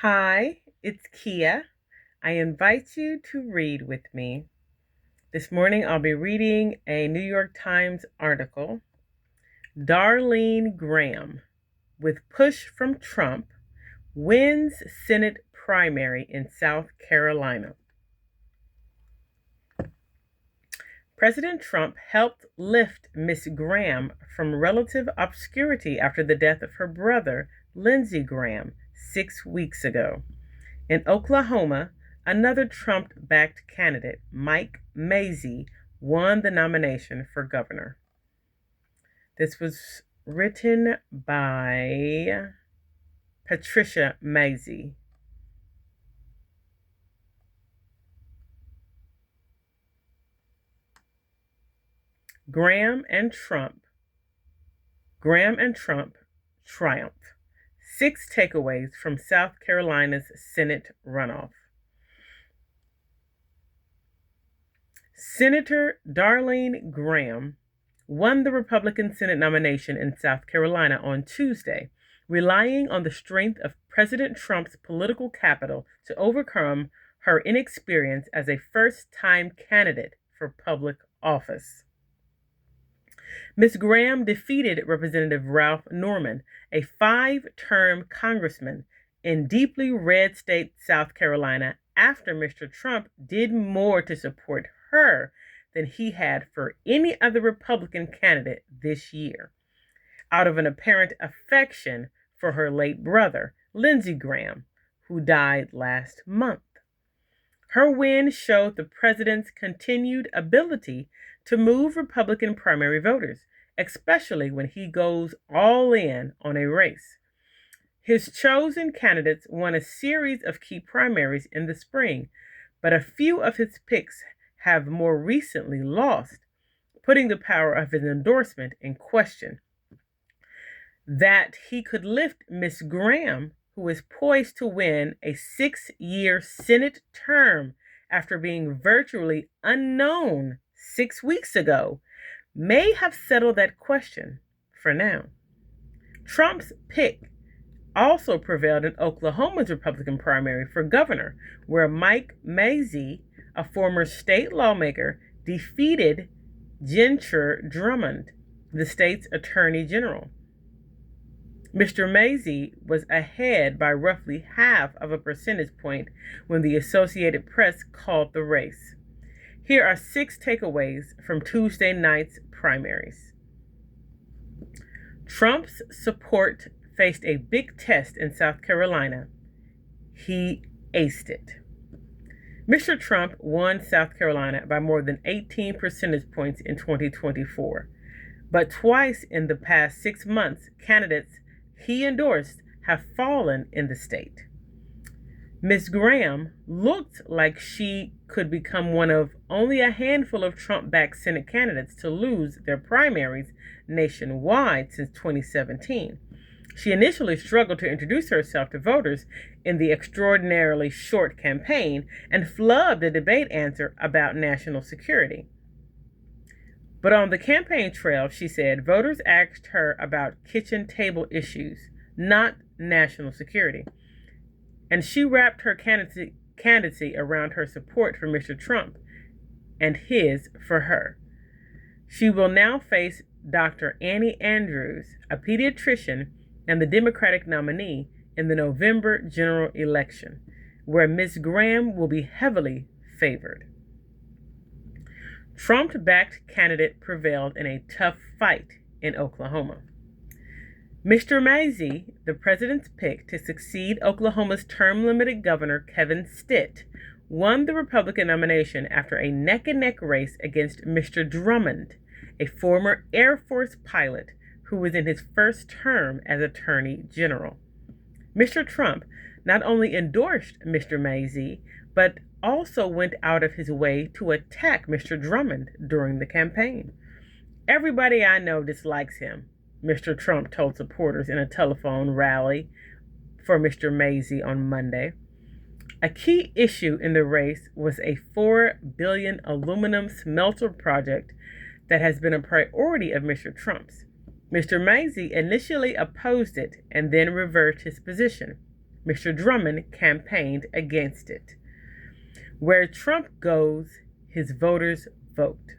Hi, it's Kia. I invite you to read with me. This morning I'll be reading a New York Times article. Darlene Graham, with push from Trump, wins Senate primary in South Carolina. President Trump helped lift Miss Graham from relative obscurity after the death of her brother, Lindsey Graham, 6 weeks ago. In Oklahoma, another Trump-backed candidate, Mike Mazzei, won the nomination for governor. This was written by Patricia Mazzei. Graham and Trump triumph. 6 takeaways from South Carolina's Senate runoff. Senator Darlene Graham won the Republican Senate nomination in South Carolina on Tuesday, relying on the strength of President Trump's political capital to overcome her inexperience as a first-time candidate for public office. Ms. Graham defeated Representative Ralph Norman, a 5-term congressman in deeply red state South Carolina, after Mr. Trump did more to support her than he had for any other Republican candidate this year, out of an apparent affection for her late brother, Lindsey Graham, who died last month. Her win showed the president's continued ability to move Republican primary voters, especially when he goes all in on a race. His chosen candidates won a series of key primaries in the spring, but a few of his picks have more recently lost, putting the power of his endorsement in question. That he could lift Miss Graham, who is poised to win a 6-year Senate term after being virtually unknown 6 weeks ago, may have settled that question for now. Trump's pick also prevailed in Oklahoma's Republican primary for governor, where Mike Mazzei, a former state lawmaker, defeated Ginger Drummond, the state's attorney general. Mr. Mazzei was ahead by roughly half of a percentage point when the Associated Press called the race. Here are 6 takeaways from Tuesday night's primaries. Trump's support faced a big test in South Carolina. He aced it. Mr. Trump won South Carolina by more than 18 percentage points in 2024, but twice in the past 6 months, candidates he endorsed have fallen in the state. Ms. Graham looked like she could become one of only a handful of Trump-backed Senate candidates to lose their primaries nationwide since 2017. She initially struggled to introduce herself to voters in the extraordinarily short campaign and flubbed a debate answer about national security. But on the campaign trail, she said, voters asked her about kitchen table issues, not national security. And she wrapped her candidacy around her support for Mr. Trump and his for her. She will now face Dr. Annie Andrews, a pediatrician and the Democratic nominee, in the November general election, where Ms. Graham will be heavily favored. Trump-backed candidate prevailed in a tough fight in Oklahoma. Mr. Mazzei, the president's pick to succeed Oklahoma's term-limited governor Kevin Stitt, won the Republican nomination after a neck-and-neck race against Mr. Drummond, a former Air Force pilot who was in his first term as Attorney General. Mr. Trump not only endorsed Mr. Mazzei, but also went out of his way to attack Mr. Drummond during the campaign. Everybody I know dislikes him, Mr. Trump told supporters in a telephone rally for Mr. Mazzei on Monday. A key issue in the race was a $4 billion aluminum smelter project that has been a priority of Mr. Trump's. Mr. Mazzei initially opposed it and then reversed his position. Mr. Drummond campaigned against it. Where Trump goes, his voters vote.